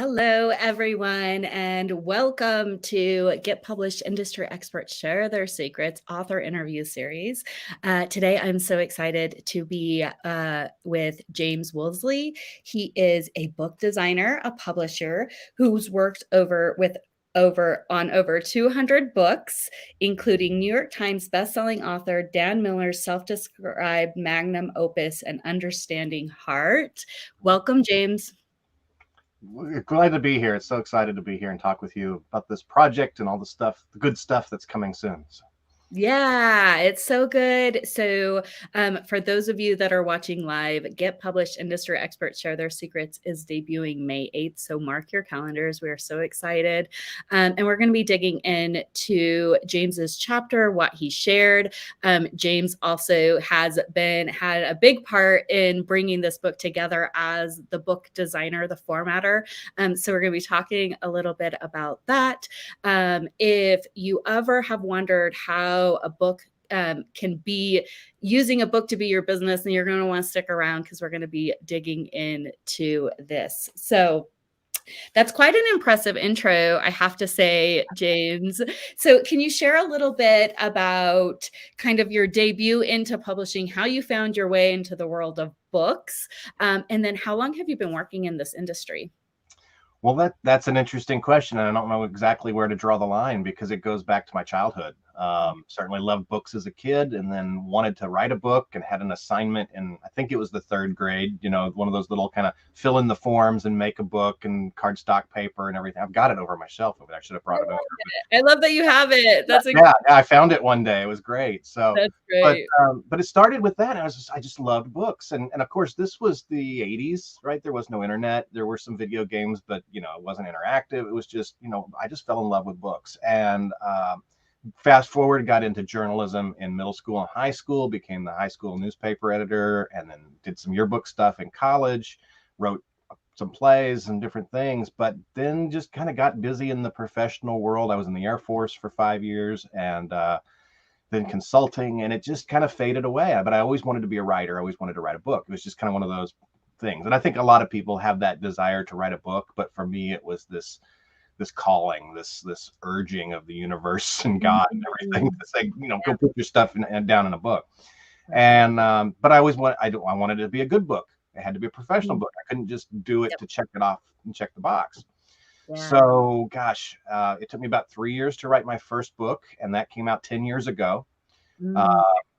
Hello, everyone, and welcome to Get Published Industry Experts Share Their Secrets author interview series. Today, I'm so excited to be with James Woolsey. He is a book designer, a publisher who's worked on over 200 books, including New York Times bestselling author Dan Miller's self-described magnum opus, An Understanding Heart. Welcome, James. We're glad to be here. It's so excited to be here and talk with you about this project and all the stuff, the good stuff that's coming soon. Yeah, it's so good. So, for those of you that are watching live, Get Published Industry Experts Share Their Secrets is debuting May 8th. So, mark your calendars. We are so excited. And we're going to be digging into James's chapter, what he shared. James also had a big part in bringing this book together as the book designer, the formatter. So, we're going to be talking a little bit about that. If you ever have wondered how a book can be using a book to be your business, and you're going to want to stick around because we're going to be digging into this. So that's quite an impressive intro, I have to say, James. So can you share a little bit about kind of your debut into publishing, how you found your way into the world of books, and then how long have you been working in this industry? Well, that's an interesting question. And I don't know exactly where to draw the line because it goes back to my childhood. Certainly loved books as a kid and then wanted to write a book and had an assignment in, I think it was the third grade, one of those little kind of fill in the forms and make a book and cardstock paper and everything. I've got it over my shelf over there. I should have brought it over. I love that you have it. That's yeah, I found it one day. It was great. So that's great. But it started with that. I just loved books. And of course, this was the 80s, right? There was no internet. There were some video games, but, it wasn't interactive. It was just, I just fell in love with books. And fast forward, got into journalism in middle school and high school, became the high school newspaper editor, and then did some yearbook stuff in college, wrote some plays and different things, but then just kind of got busy in the professional world. I was in the Air Force for 5 years and then consulting, and it just kind of faded away. But I always wanted to be a writer. I always wanted to write a book. It was just kind of one of those things. And I think a lot of people have that desire to write a book, but for me, it was this calling, this urging of the universe and God and everything to say, go put your stuff down in a book. And but I wanted it to be a good book. It had to be a professional book. I couldn't just do it to check it off and check the box. Yeah. So, gosh, it took me about 3 years to write my first book, and that came out 10 years ago.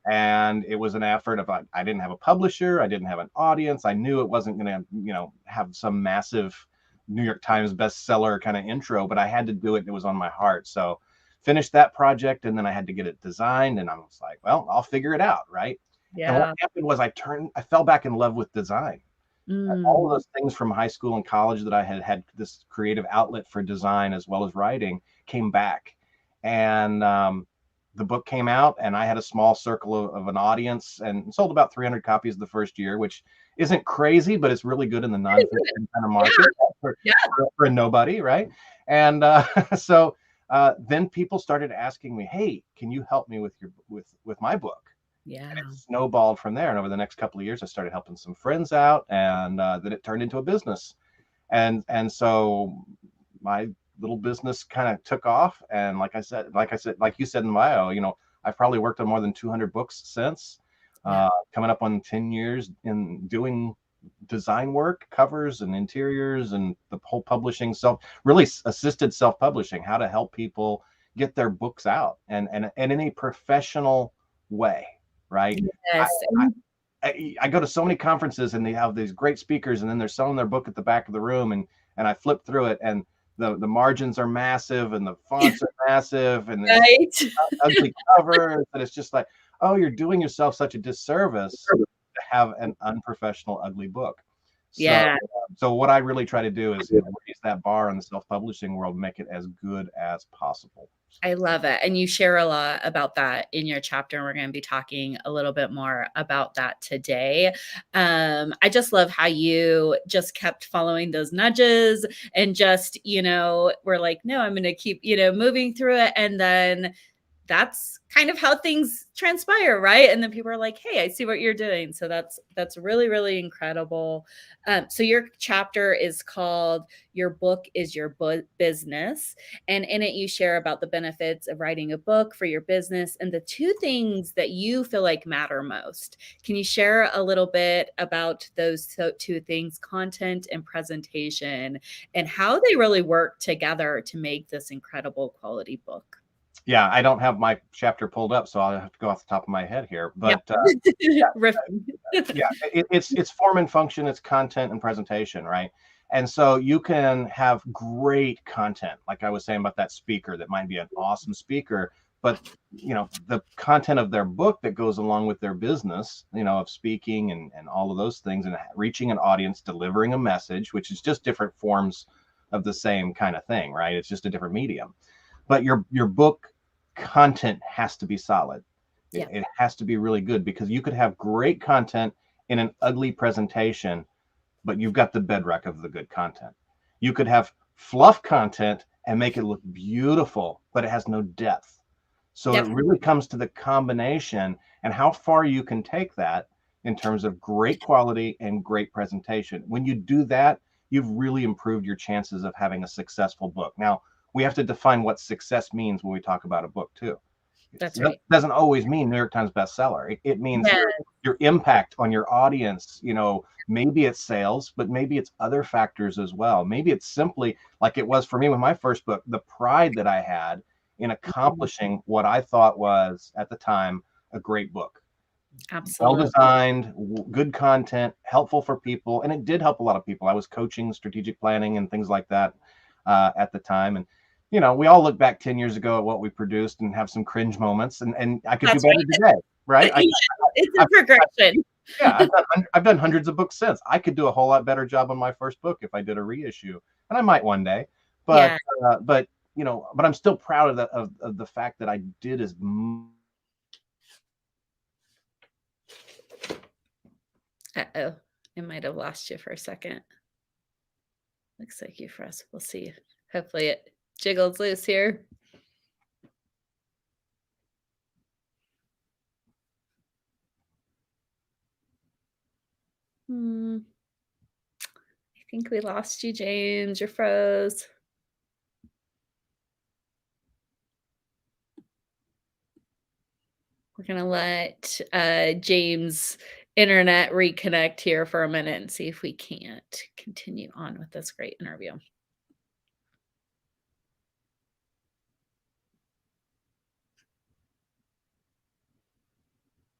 And it was an effort of, I didn't have a publisher. I didn't have an audience. I knew it wasn't going to, have some massive New York Times bestseller kind of intro, but I had to do it. It was on my heart. So finished that project, and then I had to get it designed, and I was like, well, I'll figure it out, right? Yeah. And what happened was I fell back in love with design. All of those things from high school and college that I had this creative outlet for design as well as writing came back. And the book came out, and I had a small circle of an audience and sold about 300 copies the first year, which isn't crazy, but it's really good in the nonfiction kind of market for a nobody, right? And so then people started asking me, hey, can you help me with my book? Yeah. And it snowballed from there. And over the next couple of years, I started helping some friends out, and then it turned into a business. And so my little business kind of took off. And like you said in bio, I've probably worked on more than 200 books since, coming up on 10 years in doing design work, covers and interiors, and the whole publishing really assisted self-publishing, how to help people get their books out and in a professional way. Right. Yes. I go to so many conferences, and they have these great speakers, and then they're selling their book at the back of the room, and I flip through it, and the margins are massive, and the fonts are massive, and the ugly covers, and it's just like, oh, you're doing yourself such a disservice to have an unprofessional, ugly book. So what I really try to do is raise that bar in the self-publishing world, make it as good as possible. I love it. And you share a lot about that in your chapter. And we're going to be talking a little bit more about that today. I just love how you just kept following those nudges and just, we're like, no, I'm going to keep, moving through it. And then that's kind of how things transpire, right? And then people are like, hey, I see what you're doing. So that's really, really incredible. So your chapter is called Your Book is Your Business. And in it, you share about the benefits of writing a book for your business and the two things that you feel like matter most. Can you share a little bit about those two things, content and presentation, and how they really work together to make this incredible quality book? Yeah, I don't have my chapter pulled up, so I'll have to go off the top of my head here. Yep. But yeah, Riffing. yeah, it's form and function, it's content and presentation, right? And so you can have great content, like I was saying about that speaker that might be an awesome speaker, but the content of their book that goes along with their business, of speaking and all of those things, and reaching an audience, delivering a message, which is just different forms of the same kind of thing, right? It's just a different medium. But your book content has to be solid. Yeah. It has to be really good, because you could have great content in an ugly presentation, but you've got the bedrock of the good content. You could have fluff content and make it look beautiful, but it has no depth. So Yep. it really comes to the combination and how far you can take that in terms of great quality and great presentation. When you do that, you've really improved your chances of having a successful book. Now, we have to define what success means when we talk about a book too. That's That right. doesn't always mean New York Times bestseller. It means Yeah. your impact on your audience. Maybe it's sales, but maybe it's other factors as well. Maybe it's simply like it was for me with my first book, the pride that I had in accomplishing what I thought was at the time a great book. Well Absolutely. designed, good content, helpful for people, and it did help a lot of people. I was coaching strategic planning and things like that at the time, and we all look back 10 years ago at what we produced and have some cringe moments, and I could do That's better today, right? right. It's a I've, progression. yeah, I've done hundreds of books since. I could do a whole lot better job on my first book if I did a reissue, and I might one day. But Yeah. but I'm still proud of the fact that I did as Uh-oh. I might have lost you for a second. Looks like you for us. We'll see. Hopefully it jiggles loose here. I think we lost you, James. You're froze. We're gonna let James' internet reconnect here for a minute and see if we can't continue on with this great interview.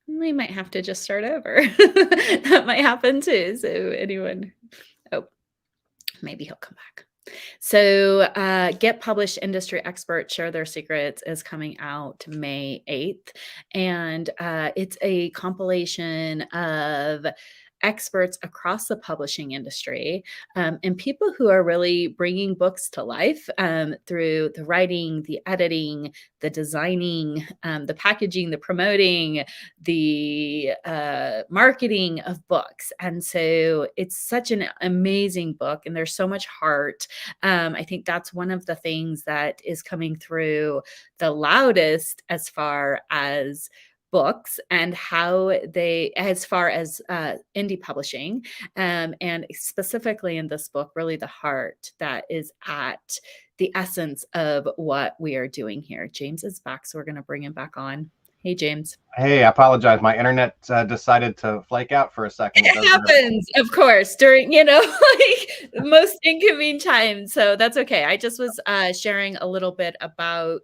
We might have to just start over. That might happen too. So anyone, oh, maybe he'll come back. So, Get Published Industry Experts Share Their Secrets is coming out May 8th. And it's a compilation of experts across the publishing industry and people who are really bringing books to life through the writing, the editing, the designing, the packaging, the promoting, the marketing of books. And so it's such an amazing book, and there's so much heart. I think that's one of the things that is coming through the loudest as far as books and how they, as far as indie publishing, and specifically in this book, really the heart that is at the essence of what we are doing here. James is back, so we're going to bring him back on. Hey, James. Hey, I apologize. My internet decided to flake out for a second. It happens, of course, during, like the most inconvenient time. So that's okay. I just was sharing a little bit about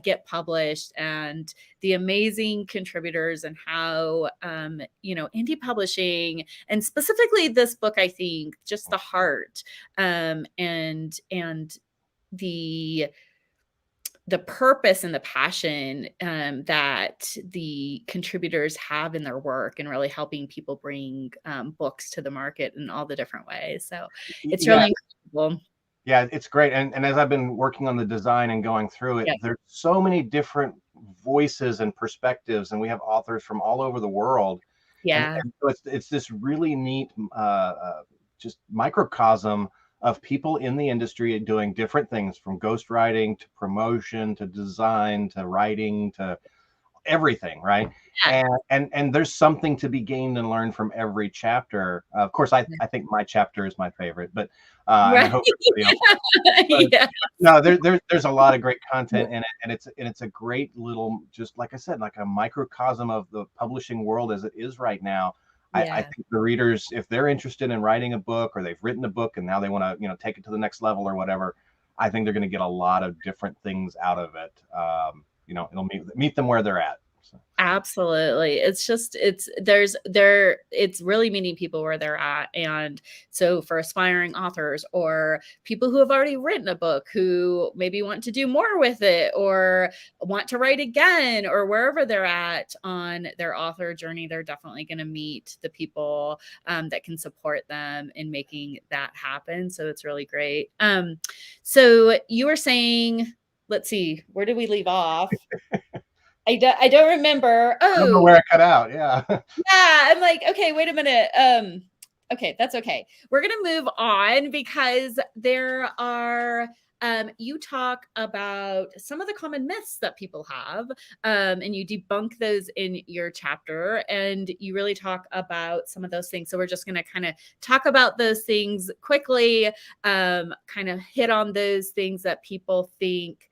Get Published and the amazing contributors and how, indie publishing and specifically this book, I think just the heart and the purpose and the passion that the contributors have in their work and really helping people bring books to the market in all the different ways. So it's Yeah, really incredible. yeah, it's great. And as I've been working on the design and going through it, Yeah. there's so many different voices and perspectives, and we have authors from all over the world. And, Yeah. and so it's this really neat just microcosm of people in the industry doing different things, from ghostwriting to promotion to design to writing to everything, right? Yeah. And there's something to be gained and learned from every chapter. Of course, I think my chapter is my favorite, but and I Right. hope everybody else. But Yeah. no, there's a lot of great content in it, and it's a great little, just like I said, like a microcosm of the publishing world as it is right now. I Yeah. think the readers, if they're interested in writing a book, or they've written a book and now they want to, take it to the next level or whatever, I think they're going to get a lot of different things out of it. It'll meet them where they're at. So. Absolutely. It's just it's really meeting people where they're at. And so for aspiring authors or people who have already written a book who maybe want to do more with it or want to write again, or wherever they're at on their author journey, they're definitely going to meet the people that can support them in making that happen. So it's really great. So you were saying, let's see, where did we leave off? I don't remember. I don't know Oh, where I cut out. Yeah. yeah. I'm like, okay, wait a minute. Okay, that's okay. We're gonna move on because there are you talk about some of the common myths that people have, and you debunk those in your chapter, and you really talk about some of those things. So we're just going to kind of talk about those things quickly, kind of hit on those things that people think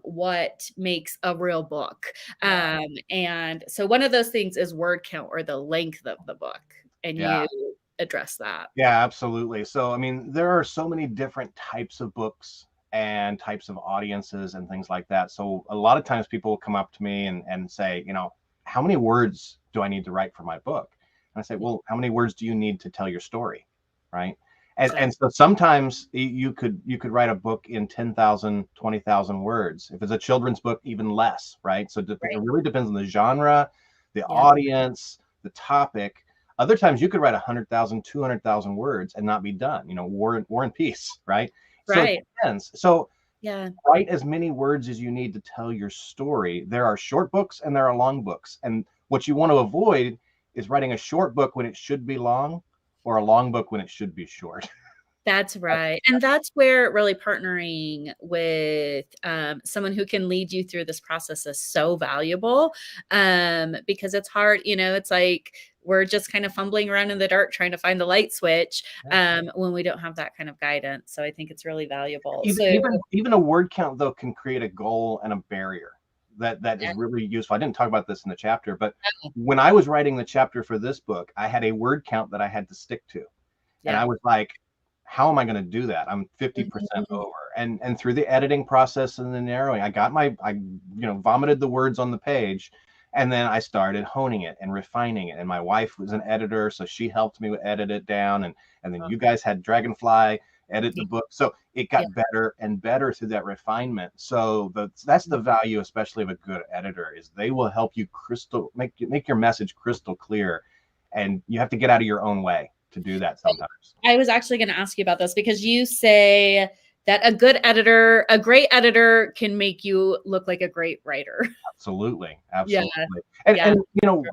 what makes a real book. And so one of those things is word count or the length of the book. And Yeah. you address that. Yeah, absolutely. So, I mean, there are so many different types of books and types of audiences and things like that. So, a lot of times people will come up to me and say, how many words do I need to write for my book? And I say, well, how many words do you need to tell your story? Right. And so sometimes you could write a book in 10,000, 20,000 words. If it's a children's book, even less, right? So it Right. really depends on the genre, the Yeah. audience, the topic. Other times you could write 100,000, 200,000 words and not be done, war and peace, right? So it Right. depends. So Yeah. write as many words as you need to tell your story. There are short books and there are long books. And what you want to avoid is writing a short book when it should be long, or a long book when it should be short. That's right. And that's where really partnering with someone who can lead you through this process is so valuable, because it's hard. It's like we're just kind of fumbling around in the dark trying to find the light switch when we don't have that kind of guidance. So I think it's really valuable. even So, even even a word count though can create a goal and a barrier that is yeah. really useful. I didn't talk about this in the chapter, but when I was writing the chapter for this book, I had a word count that I had to stick to. And I Yeah. was like, how am I going to do that? I'm 50% Mhm. over. And through the editing process and the narrowing, I vomited the words on the page, and then I started honing it and refining it. And my wife was an editor, so she helped me edit it down. And then you guys had Dragonfly edit the Yeah. book. So it Yeah. got better and better through that refinement. So that's the value, especially of a good editor, is they will help you make your message crystal clear. And you have to get out of your own way to do that sometimes. I was actually going to ask you about this because you say that a great editor can make you look like a great writer. Absolutely. Yeah. Absolutely. And, Yeah. and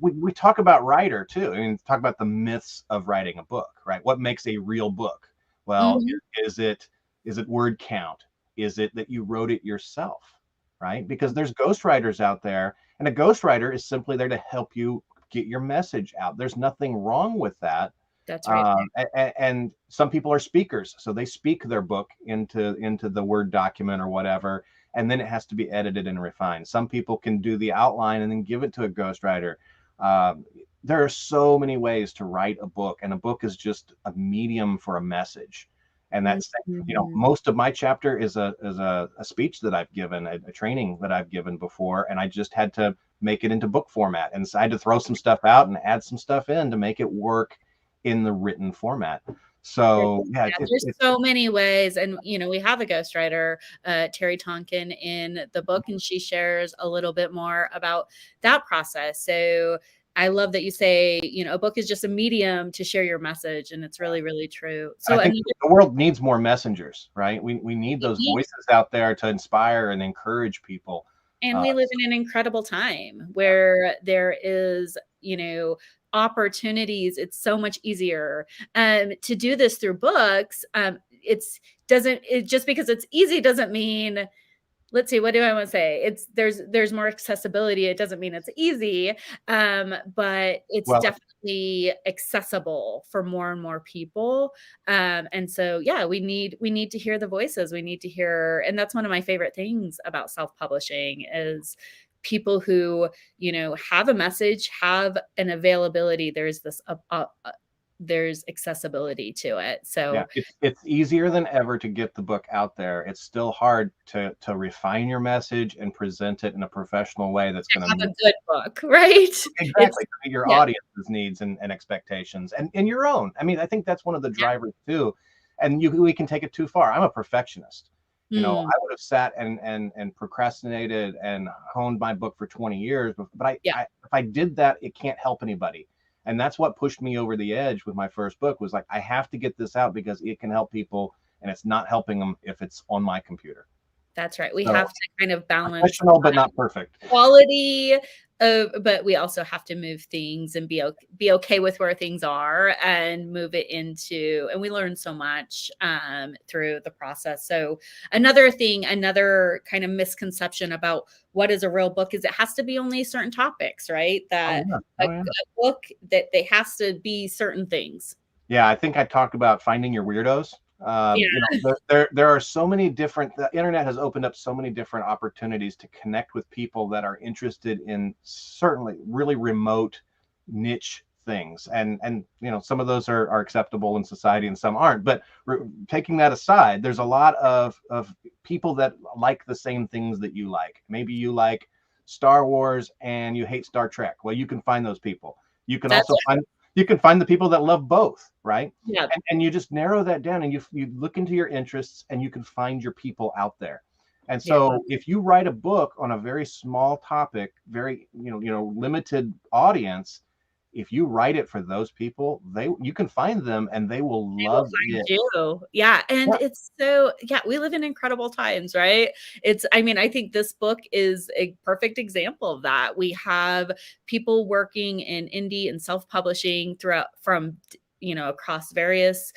we talk about writer too. I mean, talk about the myths of writing a book, right? What makes a real book? Well, Mhm. is it word count? Is it that you wrote it yourself? Right? Because there's ghostwriters out there, and a ghostwriter is simply there to help you get your message out. There's nothing wrong with that. That's right. And some people are speakers, so they speak their book into the Word document or whatever, and then it has to be edited and refined. Some people can do the outline and then give it to a ghostwriter. There are so many ways to write a book, and a book is just a medium for a message. And that's, Mhm. most of my chapter is a speech that I've given, a training that I've given before, and I just had to make it into book format, and so I had to throw some stuff out and add some stuff in to make it work in the written format. So yeah, Yeah, there's so many ways. And, we have a ghostwriter, Terry Tonkin, in the book, and she shares a little bit more about that process. So I love that you say, a book is just a medium to share your message. And it's really, really true. I So think another the world needs more messengers, right? We need those voices out there to inspire and encourage people. And Uh, we live in an incredible time where there is, opportunities. It's so much easier to do this through books. just because it's easy doesn't mean, let's see, what do I want to say? There's more accessibility. It doesn't mean it's easy, but it's Well, definitely accessible for more and more people. And so, yeah, we need to hear the voices. We need to hear, and that's one of my favorite things about self-publishing is people who, have a message, have an availability. There's accessibility to it. yeah, So it's easier than ever to get the book out there. It's still hard to refine your message and present it in a professional way that's going to have a meet good book, right? It's exactly to meet your yeah. audience's needs and expectations and your own. I mean, I think that's one of the drivers too. And we can take it too far. I'm a perfectionist. Mm, I would have sat and procrastinated and honed my book for 20 years, but yeah. if I did that, it can't help anybody. And that's what pushed me over the edge with my first book was like, I have to get this out because it can help people and it's not helping them if it's on my computer. That's right. We So have to kind of balance professional, but not perfect. quality, but we also have to move things and be okay with where things are and move it into, and we learn so much through the process. So another kind of misconception about what is a real book is it has to be only certain topics, right? Oh That yeah. a Oh yeah. book that they has to be certain things. Yeah, I think I talked about finding your weirdos. Yeah, There are so many different. The internet has opened up so many different opportunities to connect with people that are interested in certainly really remote niche things, and some of those are acceptable in society and some aren't. But taking that aside, there's a lot of people that like the same things that you like. Maybe you like Star Wars and you hate Star Trek. Well, you can find those people. You can that's also find the people that love both, right? yeah, And you just narrow that down and you look into your interests and you can find your people out there. And yeah. so if you write a book on a very small topic, very limited audience, if you write it for those people, you can find them and they will They will love find it. you. Yeah, and Yeah. it's so yeah, we live in incredible times, right? I mean, I think this book is a perfect example of that. We have people working in indie and self-publishing throughout from across various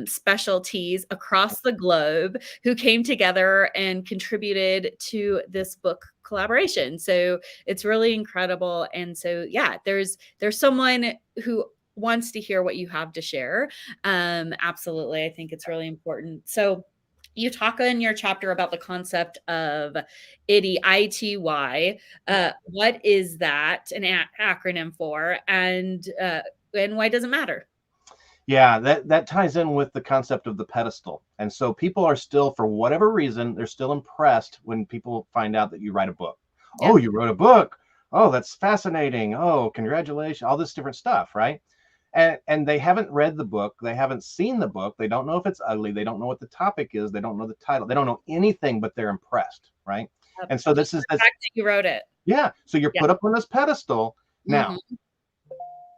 specialties across the globe who came together and contributed to this book collaboration. So it's really incredible. And so yeah, there's someone who wants to hear what you have to share. Absolutely. I think it's really important. So you talk in your chapter about the concept of ITY, ITY. What is that an acronym for? And why does it matter? Yeah, that ties in with the concept of the pedestal. And so people are still, for whatever reason, they're still impressed when people find out that you write a book. Yeah. Oh, you wrote a book. Oh, that's fascinating. Oh, congratulations. All this different stuff, right? And they haven't read the book. They haven't seen the book. They don't know if it's ugly. They don't know what the topic is. They don't know the title. They don't know anything, but they're impressed, right? And so Just this is the fact that you wrote it. yeah. So you're Yeah. put up on this pedestal. Now, Mhm.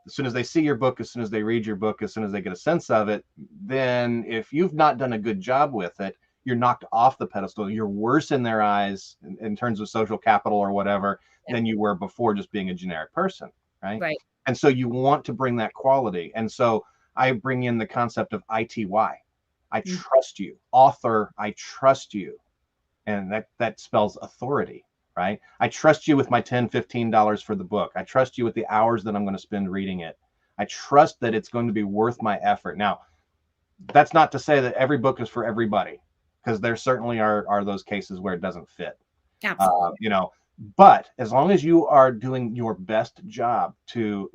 as soon as they see your book, as soon as they read your book, as soon as they get a sense of it, then if you've not done a good job with it, you're knocked off the pedestal. You're worse in their eyes in terms of social capital or whatever Yeah. than you were before just being a generic person, right? Right. And so you want to bring that quality. And so I bring in the concept of ITY. I Mm. trust you. Author, I trust you. And that spells authority, right? I trust you with my $10, $15 for the book. I trust you with the hours that I'm going to spend reading it. I trust that it's going to be worth my effort. Now, that's not to say that every book is for everybody, because there certainly are those cases where it doesn't fit. Uh, Absolutely. you know, but as long as you are doing your best job to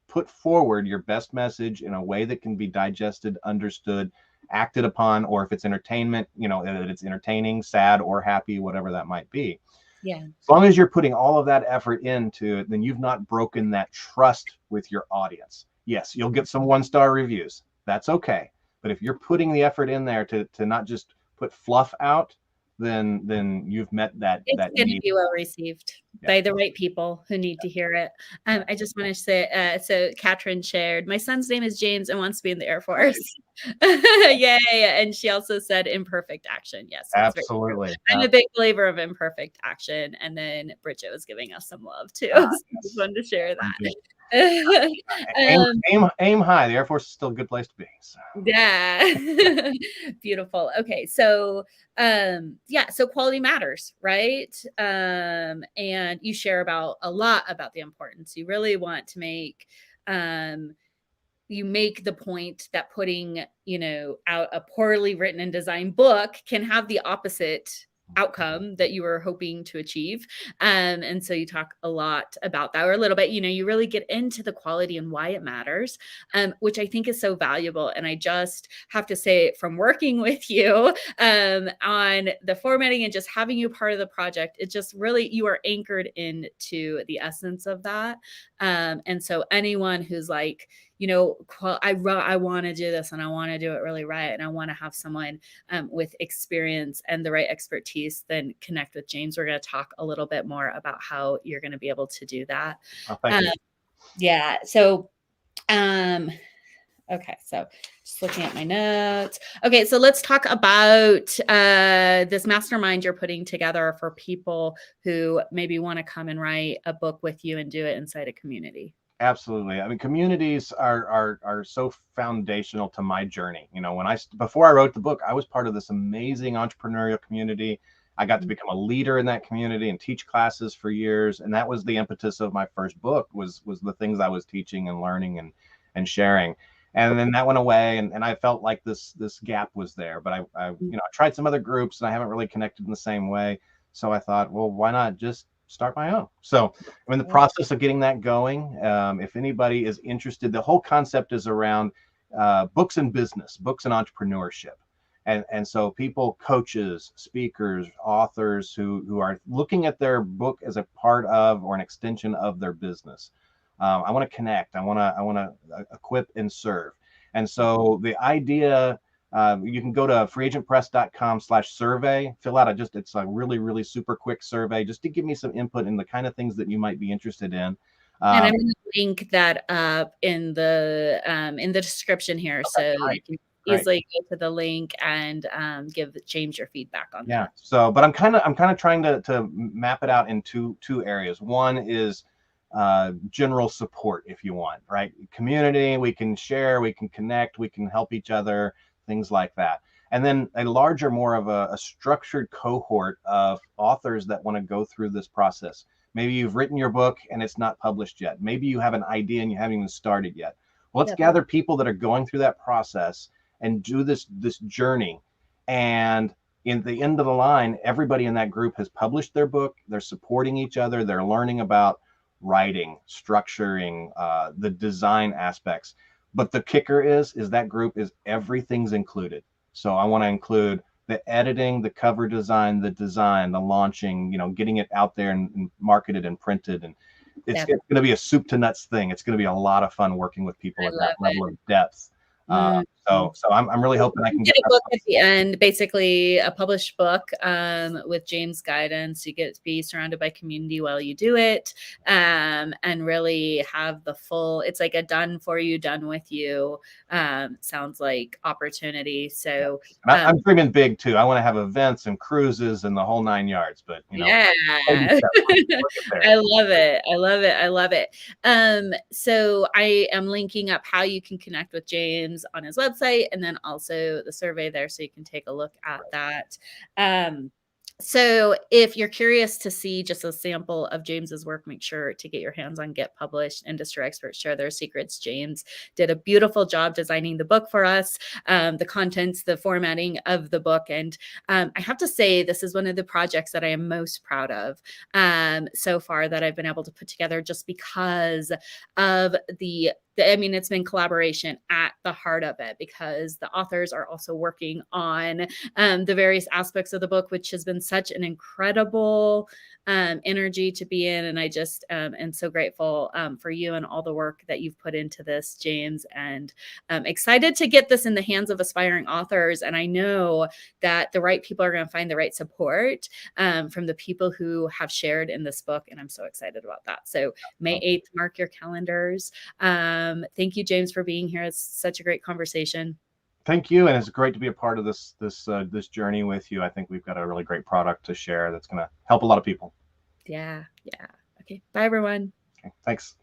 put forward your best message in a way that can be digested, understood, acted upon, or if it's entertainment, that it's entertaining, sad, or happy, whatever that might be. Yeah. As long as you're putting all of that effort into it, then you've not broken that trust with your audience. Yes, you'll get some one-star reviews. That's okay. But if you're putting the effort in there to not just put fluff out, then you've met that It's gonna need. be well received Yeah. by the right people who need to hear it. I just wanna say, so Katrin shared, "My son's name is James and wants to be in the Air Force." Yay, and she also said imperfect action. Yes, it's very true. Absolutely. I'm a big believer of imperfect action, and then Bridget was giving us some love too. Ah, So just yes. wanted to share that. Aim, um, aim high. The Air Force is still a good place to be. So. yeah. Beautiful. Okay. So, yeah, so quality matters, right? And you share about a lot about the importance. You really want to make, um, you make the point that putting, out a poorly written and designed book can have the opposite outcome that you were hoping to achieve. And so you talk a lot about that, or a little bit, you really get into the quality and why it matters, which I think is so valuable. And I just have to say, from working with you on the formatting and just having you part of the project, it just really, you are anchored into the essence of that. And so anyone who's like, I want to do this and I want to do it really right. And I want to have someone with experience and the right expertise, then connect with James. We're going to talk a little bit more about how you're going to be able to do that. Oh, thank you. Yeah. So, okay. So just looking at my notes. Okay. So let's talk about this mastermind you're putting together for people who maybe want to come and write a book with you and do it inside a community. Absolutely. I mean, communities are so foundational to my journey. Before I wrote the book, I was part of this amazing entrepreneurial community. I got to become a leader in that community and teach classes for years, and that was the impetus of my first book, was the things I was teaching and learning and sharing. And then that went away, and I felt like this gap was there. But I tried some other groups, and I haven't really connected in the same way. So I thought, well, why not just start my own? So I'm in the process of getting that going. If anybody is interested, the whole concept is around books and business, books and entrepreneurship. And so people, coaches, speakers, authors who are looking at their book as a part of or an extension of their business. I want to connect. I want to equip and serve. And so the idea, you can go to freeagentpress.com/survey, fill out it's a really, really super quick survey just to give me some input in the kind of things that you might be interested in. And I'm going to link that up in the description here, Okay, so you can easily go to the link and give James your feedback on that. So, but I'm kind of trying to map it out in two areas. One is general support, if you want, right? Community, we can share, we can connect, we can help each other, things like that. And then a larger, more of a structured cohort of authors that want to go through this process. Maybe you've written your book and it's not published yet. Maybe you have an idea and you haven't even started yet. Well, let's gather people that are going through that process and do this journey. And in the end of the line, everybody in that group has published their book. They're supporting each other. They're learning about writing, structuring, the design aspects. But the kicker is that group is everything's included. So I want to include the editing, the cover design, the launching, getting it out there and marketed and printed. And it's going to be a soup to nuts thing. It's going to be a lot of fun working with people at that level of depth. So I'm really hoping I can get a book at the end, basically a published book with James' guidance. You get to be surrounded by community while you do it, and really have the full, it's like a done for you, done with you, sounds like opportunity. So I'm dreaming big too. I want to have events and cruises and the whole 9 yards, but yeah. I love it. I love it. I love it. So I am linking up how you can connect with James on his website, and then also the survey there, so you can take a look at that. So if you're curious to see just a sample of James's work, make sure to get your hands on Get Published. Industry experts share their secrets. James did a beautiful job designing the book for us, the contents, the formatting of the book. And I have to say, this is one of the projects that I am most proud of so far that I've been able to put together, just because of it's been collaboration at the heart of it, because the authors are also working on the various aspects of the book, which has been such an incredible energy to be in. And I just am so grateful for you and all the work that you've put into this, James, and excited to get this in the hands of aspiring authors. And I know that the right people are going to find the right support from the people who have shared in this book. And I'm so excited about that. So May 8th, mark your calendars. Thank you, James, for being here. It's such a great conversation. Thank you, and it's great to be a part of this journey with you. I think we've got a really great product to share that's going to help a lot of people. Yeah. Okay. Bye, everyone. Okay, thanks.